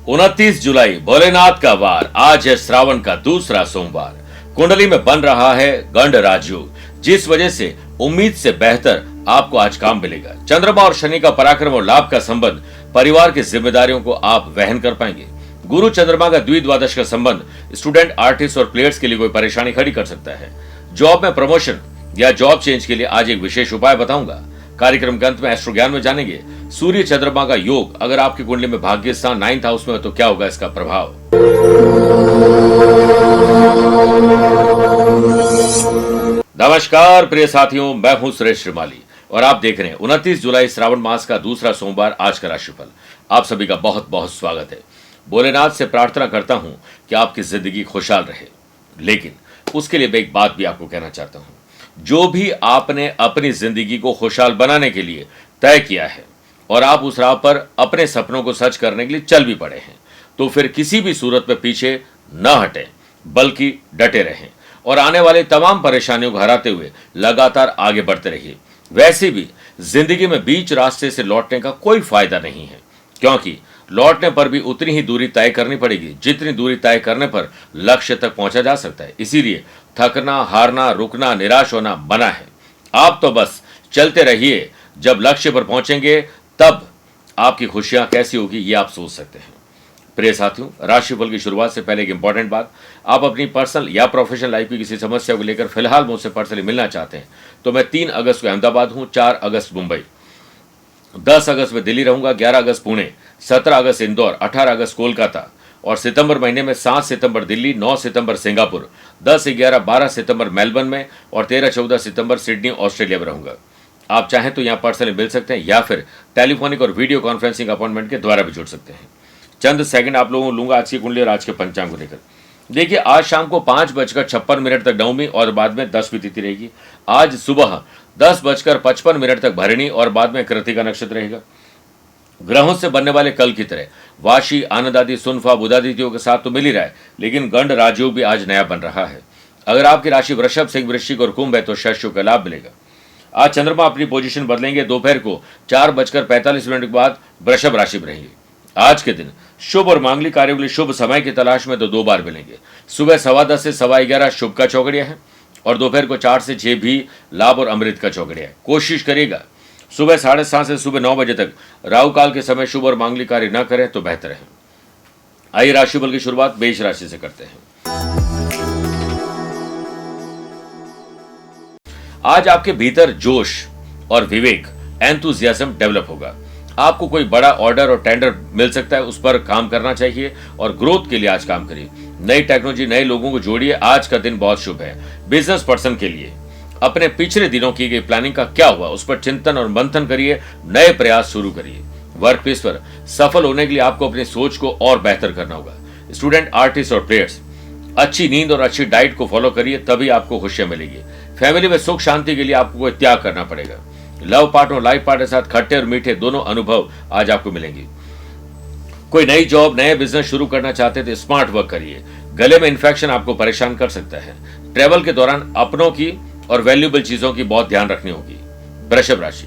29 जुलाई भोलेनाथ का वार। आज है श्रावण का दूसरा सोमवार। कुंडली में बन रहा है गंड राजयोग, जिस वजह से उम्मीद से बेहतर आपको आज काम मिलेगा। चंद्रमा और शनि का पराक्रम और लाभ का संबंध परिवार की जिम्मेदारियों को आप वहन कर पाएंगे। गुरु चंद्रमा का द्विद्वादश का संबंध स्टूडेंट, आर्टिस्ट और प्लेयर्स के लिए कोई परेशानी खड़ी कर सकता है। जॉब में प्रमोशन या जॉब चेंज के लिए आज एक विशेष उपाय बताऊंगा। कार्यक्रम के अंत में एस्ट्रो ज्ञान में जानेंगे सूर्य चंद्रमा का योग अगर आपकी कुंडली में भाग्य स्थान 9th हाउस में हो तो क्या होगा इसका प्रभाव। नमस्कार प्रिय साथियों, मैं हूं सुरेश श्रीमाली और आप देख रहे हैं 29 जुलाई श्रावण मास का दूसरा सोमवार आज का राशिफल। आप सभी का बहुत बहुत स्वागत है। भोलेनाथ से प्रार्थना करता हूं कि आपकी जिंदगी खुशहाल रहे, लेकिन उसके लिए मैं एक बात भी आपको कहना चाहता हूं। जो भी आपने अपनी जिंदगी को खुशहाल बनाने के लिए तय किया है और आप उस राह पर अपने सपनों को सच करने के लिए चल भी पड़े हैं, तो फिर किसी भी सूरत में पीछे न हटें, बल्कि डटे रहें और आने वाली तमाम परेशानियों को हराते हुए लगातार आगे बढ़ते रहिए। वैसे भी जिंदगी में बीच रास्ते से लौटने का कोई फायदा नहीं है, क्योंकि लौटने पर भी उतनी ही दूरी तय करनी पड़ेगी जितनी दूरी तय करने पर लक्ष्य तक पहुंचा जा सकता है। इसीलिए थकना, हारना, रुकना, निराश होना मना है। आप तो बस चलते रहिए। जब लक्ष्य पर पहुंचेंगे तब आपकी खुशियां कैसी होगी ये आप सोच सकते हैं। प्रिय साथियों, राशिफल की शुरुआत से पहले एक इंपॉर्टेंट बात, आप अपनी पर्सनल या प्रोफेशनल लाइफ की किसी समस्या को लेकर फिलहाल मुझसे पर्सनली मिलना चाहते हैं तो मैं 3 अगस्त को अहमदाबाद हूं, 4 अगस्त मुंबई, 10 अगस्त में दिल्ली रहूंगा, 11 अगस्त पुणे, 17 अगस्त इंदौर, 18 अगस्त कोलकाता और सितंबर महीने में 7 सितंबर दिल्ली, 9 सितंबर सिंगापुर, 10, 11, 12 सितंबर मेलबर्न में और 13, 14 सितंबर सिडनी ऑस्ट्रेलिया में रहूंगा। आप चाहें तो यहाँ पर्सनली मिल सकते हैं या फिर टेलीफोनिक और वीडियो कॉन्फ्रेंसिंग अपॉइंटमेंट के द्वारा भी जुड़ सकते हैं। चंद सेकंड आप लोगों को लूंगा आज की कुंडली और आज के पंचांग को लेकर। देखिए, आज शाम को 5:56 तक नवमी और बाद में 10वीं तिथि रहेगी। आज सुबह 10:55 तक भरणी और बाद में कृतिका नक्षत्र रहेगा। ग्रहों से बनने वाले कल की तरह वाशी, आनंद आदि, सुनफा, बुधादित्यों के साथ तो मिल ही रहा है, लेकिन गंड राजयोग भी आज नया बन रहा है। अगर आपकी राशि वृषभ, सिंह, वृश्चिक और कुंभ है तो शस्यों का लाभ मिलेगा। आज चंद्रमा अपनी पोजीशन बदलेंगे। दोपहर को 4:45 के बाद वृषभ राशि में रहेंगे। आज के दिन शुभ और मांगलिक कार्यों के लिए शुभ समय की तलाश में तो 2 बार मिलेंगे। सुबह 10:15 से 11:15 शुभ का चौकड़िया है और दोपहर को 4 से 6 भी लाभ और अमृत का चौकड़िया है। कोशिश करिएगा सुबह 7:30 से सुबह 9 बजे तक राहु काल के समय शुभ और मांगलिक कार्य न करें तो बेहतर है। आइए राशिफल की शुरुआत मेष राशि से करते हैं। आज आपके भीतर जोश और विवेक, एंथुसियाज्म डेवलप होगा। आपको कोई बड़ा ऑर्डर और टेंडर मिल सकता है, उस पर काम करना चाहिए और ग्रोथ के लिए आज काम करिए। नई टेक्नोलॉजी, नए लोगों को जोड़िए। आज का दिन बहुत शुभ है। बिजनेस पर्सन के लिए अपने पिछले दिनों की गई प्लानिंग का क्या हुआ उस पर चिंतन और मंथन करिए। नए प्रयास शुरू करिए। वर्क प्लेस पर सफल होने के लिए आपको अपनी सोच को और बेहतर करना होगा। स्टूडेंट, आर्टिस्ट और प्लेयर्स अच्छी नींद और अच्छी डाइट को फॉलो करिए, तभी आपको खुशियां मिलेगी। फैमिली में सुख शांति के लिए आपको कोई त्याग करना पड़ेगा। लव पार्टनर और लाइफ पार्टनर के साथ खट्टे और मीठे दोनों अनुभव आज आपको मिलेंगे। कोई नई जॉब, नए बिजनेस शुरू करना चाहते हैं तो स्मार्ट वर्क करिए। गले में इन्फेक्शन आपको परेशान कर सकता है। ट्रेवल के दौरान अपनों की और वैल्यूएबल चीजों की बहुत ध्यान रखनी होगी। वृषभ राशि,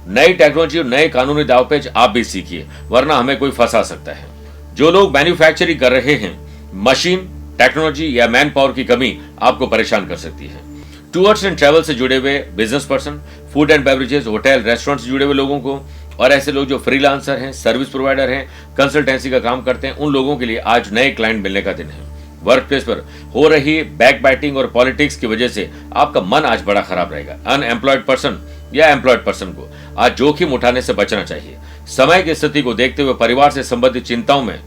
नई टेक्नोलॉजी और नए कानूनी दावपेच आप भी सीखिए, वरना हमें कोई फंसा सकता है। जो लोग मैन्युफैक्चरिंग कर रहे हैं, मशीन, टेक्नोलॉजी या मैन पावर की कमी आपको परेशान कर सकती है। टूर्स एंड ट्रैवल से जुड़े हुए business person, food and beverages, hotel, restaurant से जुड़े हुए लोगों को और ऐसे लोग जो फ्रीलांसर हैं, सर्विस प्रोवाइडर हैं, कंसल्टेंसी का काम करते हैं, उन लोगों के लिए आज नए क्लाइंट मिलने का दिन है। वर्क प्लेस पर हो रही बैक बाइटिंग और पॉलिटिक्स की वजह से आपका मन आज बड़ा खराब रहेगा। अनएम्प्लॉयड पर्सन या एम्प्लॉयड पर्सन को आज जोखिम उठाने से बचना चाहिए। समय की स्थिति को देखते हुए परिवार से संबंधित चिंताओं में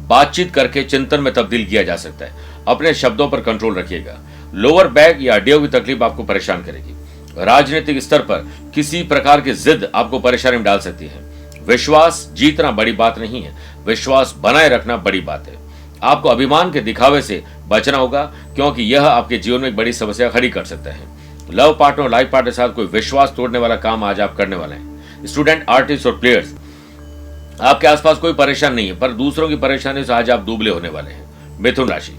बातचीत करके चिंतन में तब्दील किया जा सकता है। अपने शब्दों पर कंट्रोल रखिएगा। लोअर बैक या हड्डियों की तकलीफ आपको परेशान करेगी। राजनीतिक स्तर पर किसी प्रकार की जिद आपको परेशानी में डाल सकती है। विश्वास जीतना बड़ी बात नहीं है, विश्वास बनाए रखना बड़ी बात है। आपको अभिमान के दिखावे से बचना होगा, क्योंकि यह आपके जीवन में एक बड़ी समस्या खड़ी कर सकता है। लव पार्टनर और लाइफ पार्टनर के साथ कोई विश्वास तोड़ने वाला काम आज आप करने वाले हैं। स्टूडेंट, आर्टिस्ट और प्लेयर्स, आपके आसपास कोई परेशान नहीं है, पर दूसरों की परेशानी से आज आप दुबले होने वाले हैं। मिथुन राशि,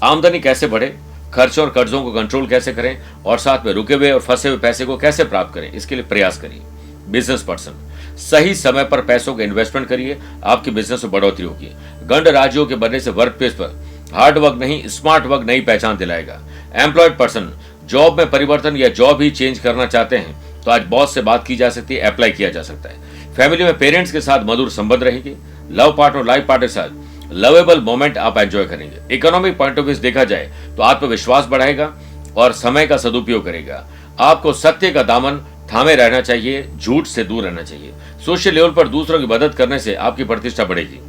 आमदनी कैसे बढ़े, खर्चों और कर्जों को कंट्रोल कैसे करें और साथ में रुके हुए और फंसे हुए पैसे को कैसे प्राप्त करें, इसके लिए प्रयास करिए। बिजनेस पर्सन, सही समय पर पैसों का इन्वेस्टमेंट करिए, आपके बिजनेस में बढ़ोतरी होगी। गंड राज्यों के बनने से वर्क प्लेस पर हार्ड वर्क नहीं, स्मार्ट वर्क नई पहचान दिलाएगा। एम्प्लॉयड पर्सन, जॉब में परिवर्तन या जॉब ही चेंज करना चाहते हैं तो आज बॉस से बात की जा सकती है, अप्लाई किया जा सकता है। फैमिली में पेरेंट्स के साथ मधुर संबंध रहेगी। लव पार्टनर, लाइफ पार्टनर के साथ लवेबल मोमेंट आप एंजॉय करेंगे। इकोनॉमिक पॉइंट ऑफ व्यू देखा जाए तो आत्मविश्वास बढ़ाएगा और समय का सदुपयोग करेगा। आपको सत्य का दामन थामे रहना चाहिए, झूठ से दूर रहना चाहिए। सोशल लेवल पर दूसरों की मदद करने से आपकी प्रतिष्ठा बढ़ेगी।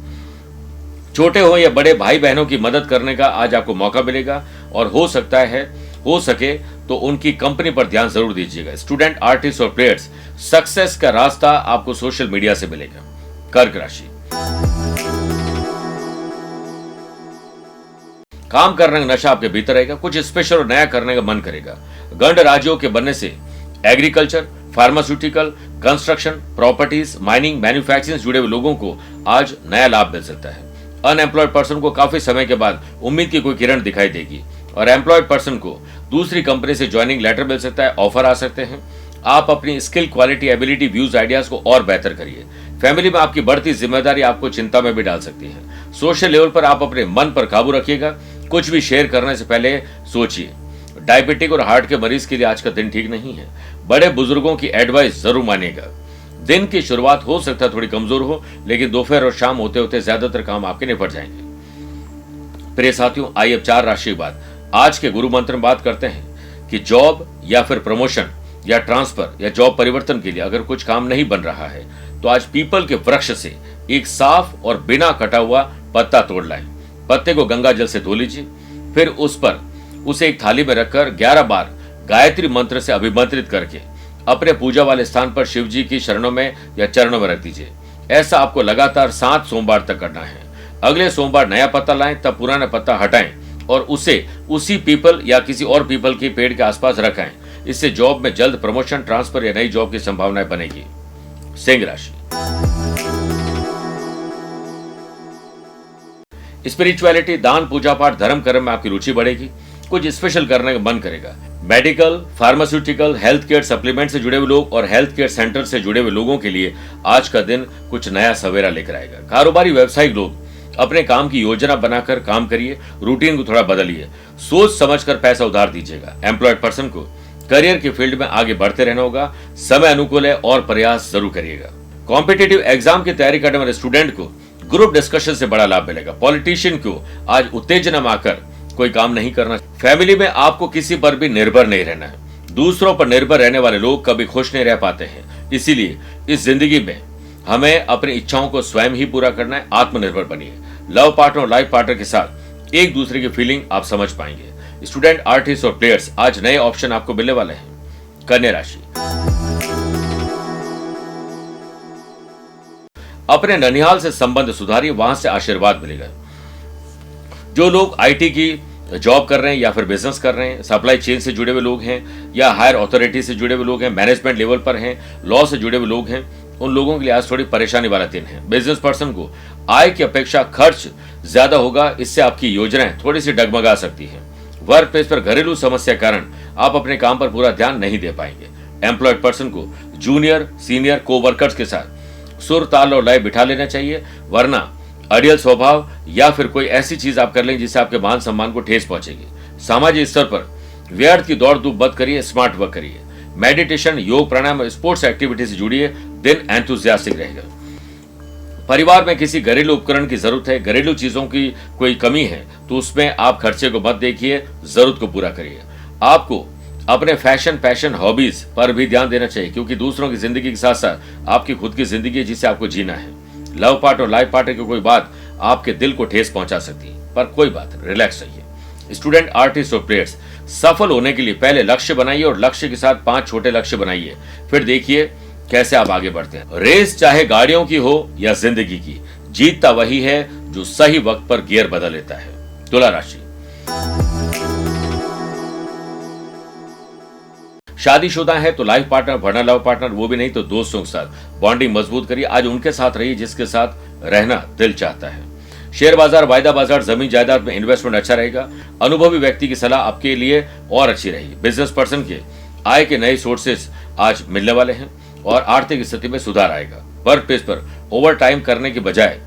छोटे हो या बड़े भाई बहनों की मदद करने का आज आपको मौका मिलेगा और हो सके तो उनकी कंपनी पर ध्यान जरूर दीजिएगा। स्टूडेंट, आर्टिस्ट और प्लेयर्स, सक्सेस का रास्ता आपको सोशल मीडिया से मिलेगा। कर्क राशि, काम करने का नशा आपके भीतर रहेगा, कुछ स्पेशल और नया करने का मन करेगा। गंड राज्यों के बनने से agriculture, pharmaceutical, construction, properties, mining, manufacturing से जुड़े हुए लोगों को आज नया लाभ मिल सकता है। अनएम्प्लॉयड पर्सन को काफी समय के बाद उम्मीद की कोई किरण दिखाई देगी और एम्प्लॉयड पर्सन को दूसरी कंपनी से ज्वाइनिंग लेटर मिल सकता है, ऑफर आ सकते हैं। आप अपनी skill, quality, ability, views, ideas को और बेहतर करिए। फैमिली में आपकी बढ़ती जिम्मेदारी आपको चिंता में भी डाल सकती है। सोशल लेवल पर आप अपने मन पर काबू रखिएगा। कुछ भी शेयर करने से पहले सोचिए। डायबिटिक और हार्ट के मरीज के लिए आज का दिन ठीक नहीं है। बड़े बुजुर्गों की एडवाइस जरूर मानिएगा। दिन की शुरुआत हो सकता है थोड़ी कमजोर हो, लेकिन दोपहर और शाम होते होते ज्यादातर काम आपके निपट जाएंगे। प्रिय साथियों, आइए अब 4 राशि के बाद आज के गुरु मंत्र में बात करते हैं कि जॉब या फिर प्रमोशन या ट्रांसफर या जॉब परिवर्तन के लिए अगर कुछ काम नहीं बन रहा है तो आज पीपल के वृक्ष से एक साफ और बिना कटा हुआ पत्ता तोड़ लाएं। पत्ते को गंगा जल से धो लीजिए, फिर उसे एक थाली में रखकर 11 बार गायत्री मंत्र से अभिमंत्रित करके अपने पूजा वाले स्थान पर शिव जी की शरणों में या चरणों में रख दीजिए। ऐसा आपको लगातार 7 सोमवार तक करना है। अगले सोमवार नया पत्ता लाएं, तब पुराना पत्ता हटाएं और उसे उसी पीपल या किसी और पीपल के पेड़ के आसपास रखें। इससे जॉब में जल्द प्रमोशन, ट्रांसफर या नई जॉब की संभावनाएं बनेगी। सिंह राशि, स्पिरिचुअलिटी, दान, पूजा पाठ, धर्म कर्म में आपकी रुचि बढ़ेगी। कुछ स्पेशल करने का मन करेगा। Medical, pharmaceutical, health care supplement से जुड़े हुए लोग और हेल्थ केयर सेंटर से जुड़े हुए लोगों के लिए आज का दिन कुछ नया सवेरा लेकर आएगा। कारोबारी, व्यवसायिक लोग अपने काम की योजना बनाकर काम करिए, रूटीन को थोड़ा बदलिए, सोच समझकर पैसा उधार दीजिएगा। एम्प्लॉयड पर्सन को करियर के फील्ड में आगे बढ़ते रहना होगा। समय अनुकूल है और प्रयास जरूर करिएगा। कॉम्पिटिटिव एग्जाम की तैयारी करने वाले स्टूडेंट को ग्रुप डिस्कशन से बड़ा लाभ मिलेगा। पॉलिटिशियन को आज उत्तेजना में आकर कोई काम नहीं करना। फैमिली में आपको किसी पर भी निर्भर नहीं रहना है। दूसरों पर निर्भर रहने वाले लोग कभी खुश नहीं रह पाते हैं, इसीलिए इस जिंदगी में हमें अपनी इच्छाओं को स्वयं ही पूरा करना है। आत्मनिर्भर बनिए। लव पार्टनर और लाइफ पार्टनर के साथ एक दूसरे की फीलिंग आप समझ पाएंगे। स्टूडेंट, आर्टिस्ट और प्लेयर्स, आज नए ऑप्शन आपको मिलने वाले हैं। कन्या राशि, अपने ननिहाल से संबंध सुधारिए, वहां से आशीर्वाद मिलेगा। जो लोग आईटी की जॉब कर रहे हैं या फिर बिजनेस कर रहे हैं, सप्लाई चेन से जुड़े हुए लोग हैं या हायर अथॉरिटी से जुड़े हुए लोग हैं, मैनेजमेंट लेवल पर हैं, लॉ से जुड़े हुए लोग हैं, उन लोगों के लिए आज थोड़ी परेशानी वाला दिन है। बिजनेस पर्सन को आय की अपेक्षा खर्च ज्यादा होगा, इससे आपकी योजनाएं थोड़ी सी डगमगा सकती हैं। वर्क प्लेस पर घरेलू समस्या के कारण आप अपने काम पर पूरा ध्यान नहीं दे पाएंगे। एम्प्लॉयड पर्सन को जूनियर, सीनियर, कोवर्कर्स के साथ सुर, ताल और लय बिठा लेना चाहिए, वरना अड़ियल स्वभाव या फिर कोई ऐसी चीज आप कर लेंगे जिससे आपके मान सम्मान को ठेस पहुंचेगी। सामाजिक स्तर पर व्यर्थ की दौड़ धूप मत करिए, स्मार्ट वर्क करिए। मेडिटेशन, योग, प्राणायाम और स्पोर्ट्स एक्टिविटी से जुड़िए, दिन एंथुसियास्टिक रहेगा। परिवार में किसी घरेलू उपकरण की जरूरत है, घरेलू चीजों की कोई कमी है तो उसमें आप खर्चे को मत देखिए, जरूरत को पूरा करिए। आपको अपने फैशन, पैशन, हॉबीज पर भी ध्यान देना चाहिए, क्योंकि दूसरों की जिंदगी के साथ साथ आपकी खुद की जिंदगी है जिसे आपको जीना है। लव पार्ट और लाइफ पार्टनर की कोई बात आपके दिल को ठेस पहुंचा सकती है, पर कोई बात नहीं, रिलैक्स रहिए। स्टूडेंट, आर्टिस्ट और प्लेयर्स, सफल होने के लिए पहले लक्ष्य बनाइए और लक्ष्य के साथ 5 छोटे लक्ष्य बनाइए, फिर देखिए कैसे आप आगे बढ़ते हैं। रेस चाहे गाड़ियों की हो या जिंदगी की, जीतता वही है जो सही वक्त पर गियर बदल लेता है। तुला राशि, शादीशुदा है तो लाइफ पार्टनर, वरना लव पार्टनर, वो भी नहीं तो दोस्तों के साथ बॉन्डिंग मजबूत करिए। आज उनके साथ रहिए जिसके साथ रहना दिल चाहता है। शेयर बाजार, वायदा बाजार, जमीन जायदाद में इन्वेस्टमेंट अच्छा रहेगा। अनुभवी व्यक्ति की सलाह आपके लिए और अच्छी रहेगी। बिजनेस पर्सन के आय के नए सोर्सेस आज मिलने वाले हैं और आर्थिक स्थिति में सुधार आएगा। वर्क प्लेस पर ओवर टाइम करने के बजाय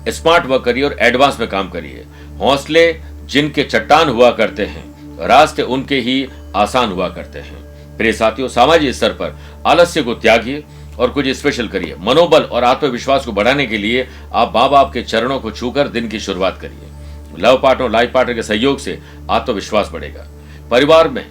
स्मार्ट वर्क करिए और एडवांस में काम करिए। हौसले जिनके चट्टान हुआ करते हैं, रास्ते उनके ही आसान हुआ करते हैं। प्रिय साथियों, सामाजिक स्तर पर आलस्य को त्यागिए और कुछ स्पेशल करिए। मनोबल और आत्मविश्वास को बढ़ाने के लिए आप माँ बाप के चरणों को छूकर दिन की शुरुआत करिए। लव पार्टनर और लाइफ पार्टनर के सहयोग से आत्मविश्वास बढ़ेगा। परिवार में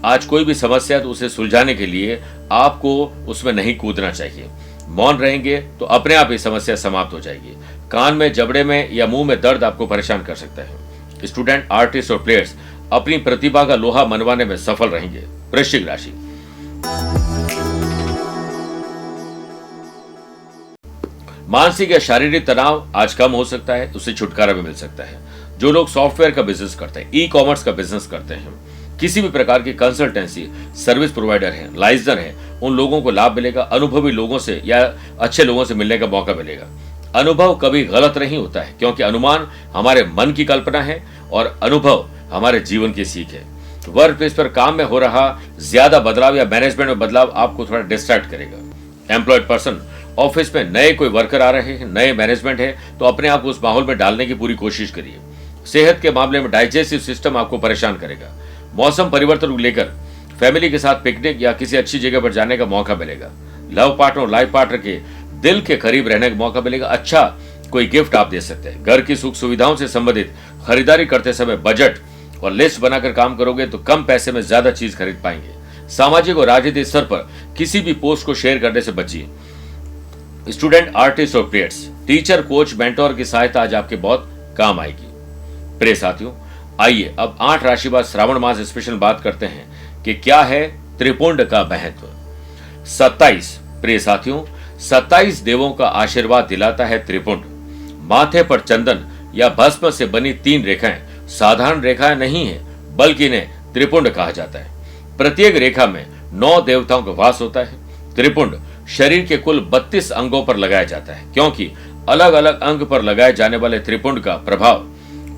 आज कोई भी समस्या है तो उसे सुलझाने के लिए आपको उसमें नहीं कूदना चाहिए। मौन रहेंगे तो अपने आप ही समस्या समाप्त हो जाएगी। कान में, जबड़े में या मुंह में दर्द आपको परेशान कर सकता है। स्टूडेंट, आर्टिस्ट और प्लेयर्स अपनी प्रतिभा का लोहा मनवाने में सफल रहेंगे। वृश्चिक राशि, मानसिक या शारीरिक तनाव आज कम हो सकता है, उससे छुटकारा भी मिल सकता है। जो लोग सॉफ्टवेयर का बिजनेस करते हैं, ई कॉमर्स का बिजनेस करते हैं, किसी भी प्रकार की कंसल्टेंसी सर्विस प्रोवाइडर है, लाइजर है, उन लोगों को लाभ मिलेगा। अनुभवी लोगों से या अच्छे लोगों से मिलने का मौका मिलेगा। अनुभव कभी गलत नहीं होता है, क्योंकि अनुमान हमारे मन की कल्पना है और अनुभव हमारे जीवन की सीख है। वर्क प्लेस पर काम में हो रहा ज्यादा बदलाव या मैनेजमेंट में बदलाव आपको थोड़ा डिस्ट्रैक्ट करेगा। एम्प्लॉयड पर्सन, ऑफिस में नए कोई वर्कर आ रहे हैं, नए मैनेजमेंट है, तो अपने आप को उस माहौल में डालने की पूरी कोशिश करिए। सेहत के मामले में डाइजेस्टिव सिस्टम आपको परेशान करेगा। मौसम परिवर्तन को लेकर फैमिली के साथ पिकनिक या किसी अच्छी जगह पर जाने का मौका मिलेगा। लव पार्टनर और लाइफ पार्टनर के दिल के करीब रहने का मौका मिलेगा। अच्छा कोई गिफ्ट आप दे सकते हैं। घर की सुख सुविधाओं से संबंधित खरीदारी करते समय बजट और लिस्ट बनाकर काम करोगे तो कम पैसे में ज्यादा चीज खरीद पाएंगे। सामाजिक और राजनीतिक स्तर पर किसी भी पोस्ट को शेयर करने से बचिए। स्टूडेंट, आर्टिस्ट और प्लेयर्स, टीचर, कोच, मेंटोर की सहायता आज आपके बहुत काम आएगी। प्रिय साथियों, आइए अब 8 राशि बाद श्रावण मास स्पेशल बात करते हैं कि क्या है त्रिपुंड का महत्व। 27, प्रिय साथियों, 27 देवों का आशीर्वाद दिलाता है त्रिपुंड। माथे पर चंदन या भस्म से बनी 3 रेखाएं साधारण रेखाएं नहीं है, बल्कि इन्हें त्रिपुंड कहा जाता है। प्रत्येक रेखा में 9 देवताओं का वास होता है। त्रिपुंड शरीर के कुल 32 अंगों पर लगाया जाता है, क्योंकि अलग अलग अंग पर लगाए जाने वाले त्रिपुंड का प्रभाव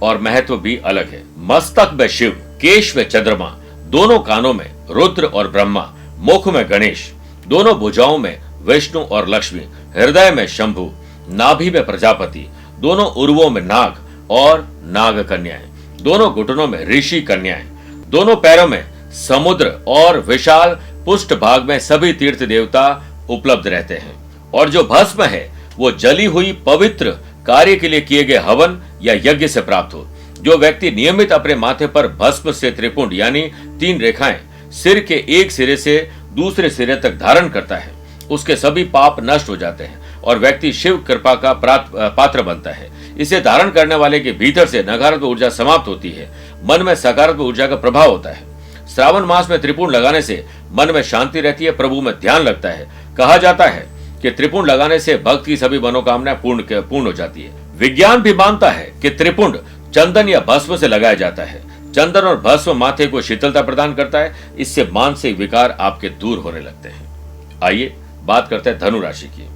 और महत्व भी अलग है। मस्तक में शिव, केश में चंद्रमा, दोनों कानों में रुद्र और ब्रह्मा, मुख में गणेश, दोनों भुजाओं में विष्णु और लक्ष्मी, हृदय में शंभु, नाभि में प्रजापति, दोनों उर्वों में नाग और नाग कन्याएं, दोनों घुटनों में ऋषि कन्याएं, दोनों पैरों में समुद्र और विशाल पुष्ट भाग में सभी तीर्थ देवता उपलब्ध रहते हैं। और जो भस्म है वो जली हुई पवित्र कार्य के लिए किए गए हवन या यज्ञ से प्राप्त हो। जो व्यक्ति नियमित अपने माथे पर भस्म से त्रिपुंड यानी 3 रेखाएं सिर के एक सिरे से दूसरे सिरे तक धारण करता है, उसके सभी पाप नष्ट हो जाते हैं और व्यक्ति शिव कृपा का पात्र बनता है। इसे धारण करने वाले के भीतर से नकारात्मक ऊर्जा समाप्त होती है, मन में सकारात्मक ऊर्जा का प्रभाव होता है। श्रावण मास में त्रिपुंड लगाने से मन में शांति रहती है, प्रभु में ध्यान लगता है। कहा जाता है कि त्रिपुंड लगाने से भक्त की सभी मनोकामनाएं पूर्ण हो जाती है। विज्ञान भी मानता है कि त्रिपुंड चंदन या भस्म से लगाया जाता है। चंदन और भस्म माथे को शीतलता प्रदान करता है, इससे मानसिक विकार आपके दूर होने लगते हैं। आइए बात करते हैं धनु राशि की।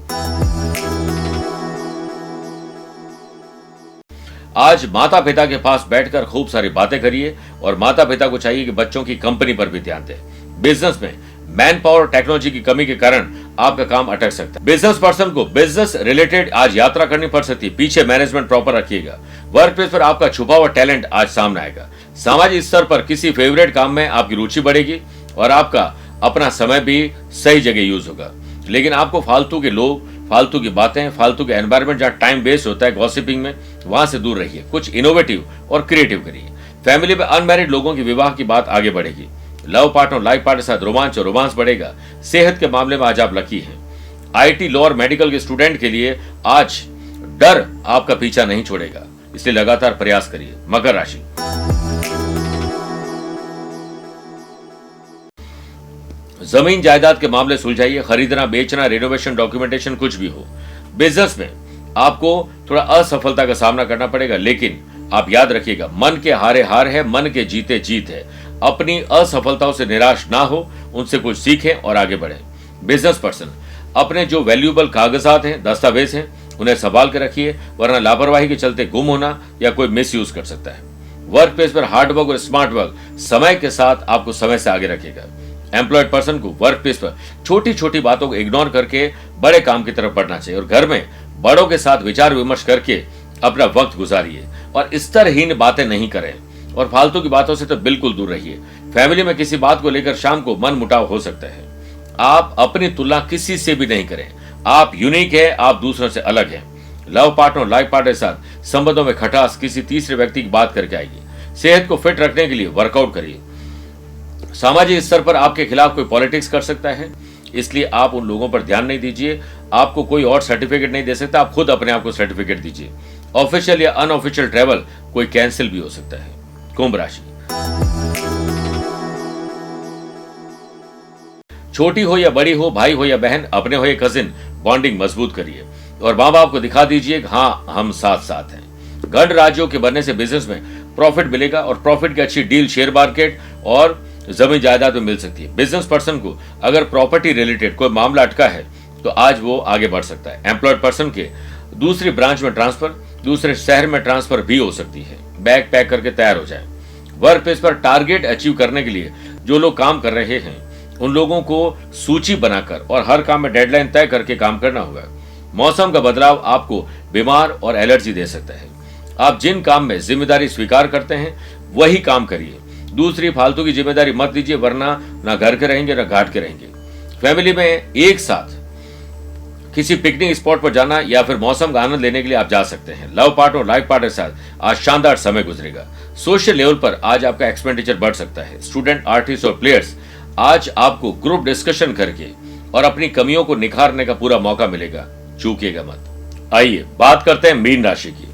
आज माता पिता के पास बैठकर खूब सारी बातें करिए और माता पिता को चाहिए कि बच्चों की कंपनी पर भी ध्यान दें। बिजनेस में मैन पावर टेक्नोलॉजी की कमी के कारण आपका काम अटक सकता है। बिजनेस पर्सन को बिजनेस रिलेटेड आज यात्रा करनी पड़ सकती है, पीछे मैनेजमेंट प्रॉपर रखिएगा। वर्क प्लेस पर आपका छुपा हुआ टैलेंट आज सामने आएगा। सामाजिक स्तर पर किसी फेवरेट काम में आपकी रुचि बढ़ेगी और आपका अपना समय भी सही जगह यूज होगा। लेकिन आपको फालतू के लोग, फालतू की बातें, फालतू के एनवायरमेंट जहां टाइम वेस्ट होता है गॉसिपिंग में, वहां से दूर रहिए। कुछ इनोवेटिव और क्रिएटिव करिए। फैमिली में अनमैरिड लोगों की विवाह की बात आगे बढ़ेगी। लव पार्टनर, लाइफ पार्टनर के साथ रोमांच और रोमांस बढ़ेगा। सेहत के मामले में आज आप लकी हैं। आईटी, लॉ और मेडिकल के स्टूडेंट के लिए आज डर आपका पीछा नहीं छोड़ेगा, इसलिए लगातार प्रयास करिए। मकर राशि, जमीन जायदाद के मामले सुलझाइए। खरीदना, बेचना, रेनोवेशन, डॉक्यूमेंटेशन कुछ भी हो। बिजनेस में आपको थोड़ा असफलता का सामना करना पड़ेगा, लेकिन आप याद रखिएगा, मन के हारे हार है, मन के जीते जीत है। अपनी असफलताओं से निराश ना हो, उनसे कुछ सीखें और आगे बढ़ें। बिजनेस पर्सन अपने जो वैल्यूएबल कागजात हैं, दस्तावेज हैं, उन्हें संभाल के रखिए, वरना लापरवाही के चलते गुम होना या कोई मिस यूज कर सकता है। वर्क प्लेस पर हार्ड वर्क और स्मार्ट वर्क समय के साथ आपको समय से आगे रखेगा। एम्प्लॉयड पर्सन को वर्क प्लेस पर छोटी छोटी बातों को इग्नोर करके बड़े काम की तरफ बढ़ना चाहिए और घर में बड़ों के साथ विचार विमर्श करके अपना वक्त गुजारिए और स्तरहीन बातें नहीं करें और फालतू की बातों से तो बिल्कुल दूर रहिए। फैमिली में किसी बात को लेकर शाम को मन मुटाव हो सकता है। आप अपनी तुलना किसी से भी नहीं करें। आप यूनिक है, आप दूसरों से अलग हैं। लव पार्टनर लाइफ पार्टनर के साथ संबंधों में खटास किसी तीसरे व्यक्ति की बात करके आएगी। सेहत को फिट रखने के लिए वर्कआउट करिए। सामाजिक स्तर पर आपके खिलाफ कोई पॉलिटिक्स कर सकता है, इसलिए आप उन लोगों पर ध्यान नहीं दीजिए। आपको कोई और सर्टिफिकेट नहीं दे सकता, आप खुद अपने आप को सर्टिफिकेट दीजिए। ऑफिशियल या अनऑफिशियल ट्रैवल कोई कैंसिल भी हो सकता है। कुंभ राशि, छोटी हो या बड़ी हो, भाई हो या बहन, अपने हो या कजिन, बॉन्डिंग मजबूत करिए और मां बाप को दिखा दीजिए कि हाँ हम साथ साथ हैं। गण राज्यों के बनने से बिजनेस में प्रॉफिट मिलेगा और प्रॉफिट की अच्छी डील शेयर मार्केट और जमीन जायदाद में मिल सकती है। बिजनेस पर्सन को अगर प्रॉपर्टी रिलेटेड कोई मामला अटका है तो आज वो आगे बढ़ सकता है। एम्प्लॉयड पर्सन के दूसरी ब्रांच में ट्रांसफर, दूसरे शहर में ट्रांसफर भी हो सकती है। बैग पैक करके तैयार हो जाए। वर्क प्लेस पर टारगेट अचीव करने के लिए जो लोग काम कर रहे हैं उन लोगों को सूची बनाकर और हर काम में डेडलाइन तय करके काम करना होगा। मौसम का बदलाव आपको बीमार और एलर्जी दे सकता है। आप जिन काम में जिम्मेदारी स्वीकार करते हैं वही काम करिए। दूसरी फालतू की जिम्मेदारी मत दीजिए, वरना ना घर के रहेंगे ना घाट के रहेंगे। फैमिली में एक साथ किसी पिकनिक स्पॉट पर जाना या फिर मौसम का आनंद लेने के लिए आप जा सकते हैं। लव पार्टनर और लाइफ पार्टनर के साथ आज शानदार समय गुजरेगा। सोशल लेवल पर आज आपका एक्सपेंडिचर बढ़ सकता है। स्टूडेंट, आर्टिस्ट और प्लेयर्स, आज आपको ग्रुप डिस्कशन करके और अपनी कमियों को निखारने का पूरा मौका मिलेगा, चूकिएगा मत। आइए बात करते हैं मीन राशि की।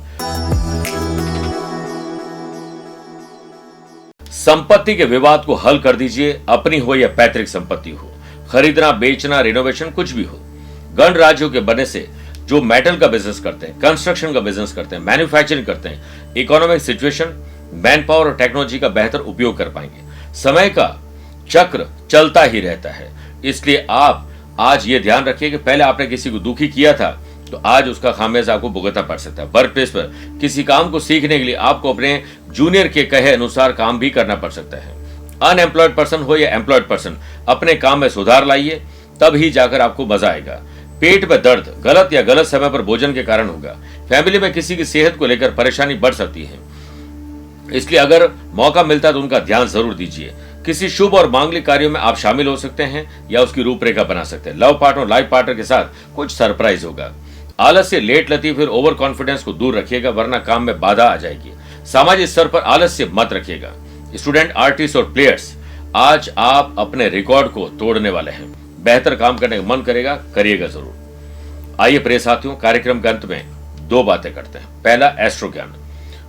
संपत्ति के विवाद को हल कर दीजिए, अपनी हो या पैतृक संपत्ति हो, खरीदना, बेचना, रिनोवेशन, कुछ भी हो। गण राज्यों के बनने से जो मेटल का बिजनेस करते हैं, कंस्ट्रक्शन का बिजनेस करते हैं, मैन्युफैक्चरिंग करते हैं, इकोनॉमिक सिचुएशन, मैन पावर और टेक्नोलॉजी का बेहतर उपयोग कर पाएंगे। समय का चक्र चलता ही रहता है, इसलिए आप आज ये ध्यान रखिए कि पहले आपने किसी को दुखी किया था तो आज उसका खामियाजा आपको भुगतना पड़ सकता है। वर्क प्लेस पर किसी काम को सीखने के लिए आपको अपने जूनियर के कहे अनुसार काम भी करना पड़ सकता है। अनएम्प्लॉयड पर्सन हो या एम्प्लॉयड पर्सन, अपने काम में सुधार लाइए, तब ही जाकर आपको मजा आएगा। पेट में दर्द गलत या गलत समय पर भोजन के कारण होगा। फैमिली में किसी की सेहत को लेकर परेशानी बढ़ सकती है, इसलिए अगर मौका मिलता है तो उनका ध्यान जरूर दीजिए। किसी शुभ और मांगलिक कार्यों में आप शामिल हो सकते हैं या उसकी रूपरेखा बना सकते हैं। लव पार्टनर, लाइफ पार्टनर के साथ कुछ सरप्राइज होगा। आलस्य, लेट लतीफ फिर ओवर कॉन्फिडेंस को दूर रखिएगा, वरना काम में बाधा आ जाएगी। सामाजिक स्तर पर आलस्य मत रखिएगा। स्टूडेंट, आर्टिस्ट और प्लेयर्स, आज आप अपने रिकॉर्ड को तोड़ने वाले हैं। बेहतर काम करने का मन करेगा, करिएगा जरूर। आइए प्रिय साथियों, कार्यक्रम के अंत में दो बातें करते हैं। पहला, एस्ट्रो ज्ञान।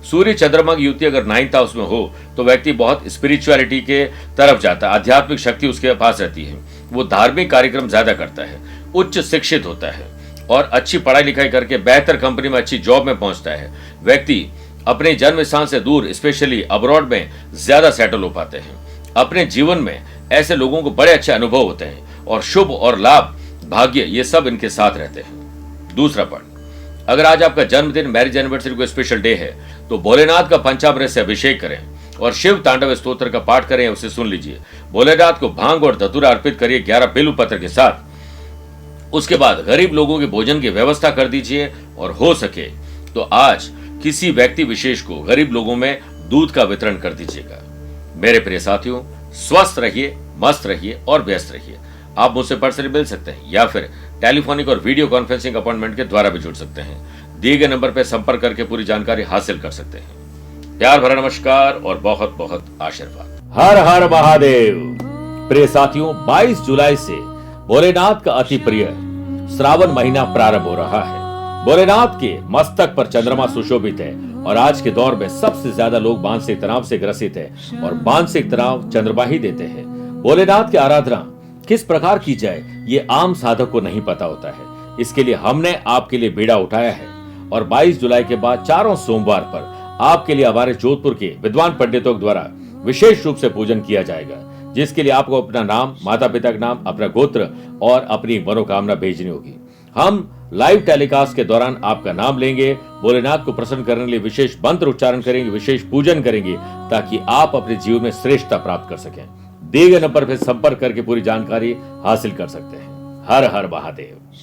सूर्य चंद्रमा की युति अगर 9th हाउस में हो तो व्यक्ति बहुत स्पिरिचुअलिटी के तरफ जाता है, आध्यात्मिक शक्ति उसके पास रहती है, वो धार्मिक कार्यक्रम ज्यादा करता है, उच्च शिक्षित होता है और अच्छी पढ़ाई लिखाई करके बेहतर कंपनी में अच्छी जॉब में पहुंचता है। व्यक्ति अपने जन्म स्थान से दूर, स्पेशली अब्रॉड में ज्यादा सेटल हो पाते हैं। अपने जीवन में ऐसे लोगों को बड़े अच्छे अनुभव होते हैं और शुभ और लाभ, भाग्य, ये सब इनके साथ रहते हैं। दूसरा पॉइंट, अगर आज आपका जन्मदिन, मैरिज एनिवर्सरी कोई स्पेशल डे है तो भोलेनाथ का पंचामृत से अभिषेक करें और शिव तांडव स्तोत्र का पाठ करें, उसे सुन लीजिए। भोलेनाथ को भांग और धतूरा अर्पित करिए 11 बेल पत्र के साथ। उसके बाद गरीब लोगों के भोजन की व्यवस्था कर दीजिए और हो सके तो आज किसी व्यक्ति विशेष को गरीब लोगों में दूध का वितरण कर दीजिएगा। मेरे प्रिय साथियों, स्वस्थ रहिए, मस्त रहिए और व्यस्त रहिए। आप मुझसे पर्सनली मिल सकते हैं या फिर टेलीफोनिक और वीडियो कॉन्फ्रेंसिंग अपॉइंटमेंट के द्वारा भी जुड़ सकते हैं। दिए गए नंबर पर संपर्क करके पूरी जानकारी हासिल कर सकते हैं। प्यार भरा नमस्कार और बहुत बहुत आशीर्वाद। हर हर महादेव। प्रिय साथियों, 22 जुलाई से भोलेनाथ का अति प्रिय श्रावण महीना प्रारंभ हो रहा है। भोलेनाथ के मस्तक पर चंद्रमा सुशोभित है और आज के दौर में सबसे ज्यादा लोग मानसिक तनाव से ग्रसित है और मानसिक तनाव चंद्रमा ही देते हैं। भोलेनाथ की आराधना किस प्रकार की जाए ये आम साधक को नहीं पता होता है, इसके लिए हमने आपके लिए बीड़ा उठाया है और 22 जुलाई के बाद चारों सोमवार पर आपके लिए हमारे जोधपुर के विद्वान पंडितों द्वारा विशेष रूप से पूजन किया जाएगा, जिसके लिए आपको अपना नाम, माता पिता का नाम, अपना गोत्र और अपनी मनोकामना भेजनी होगी। हम लाइव टेलीकास्ट के दौरान आपका नाम लेंगे, भोलेनाथ को प्रसन्न करने के लिए विशेष मंत्र उच्चारण करेंगे, विशेष पूजन करेंगे ताकि आप अपने जीवन में श्रेष्ठता प्राप्त कर सकें। दिए गए नंबर पर संपर्क करके पूरी जानकारी हासिल कर सकते हैं। हर हर महादेव।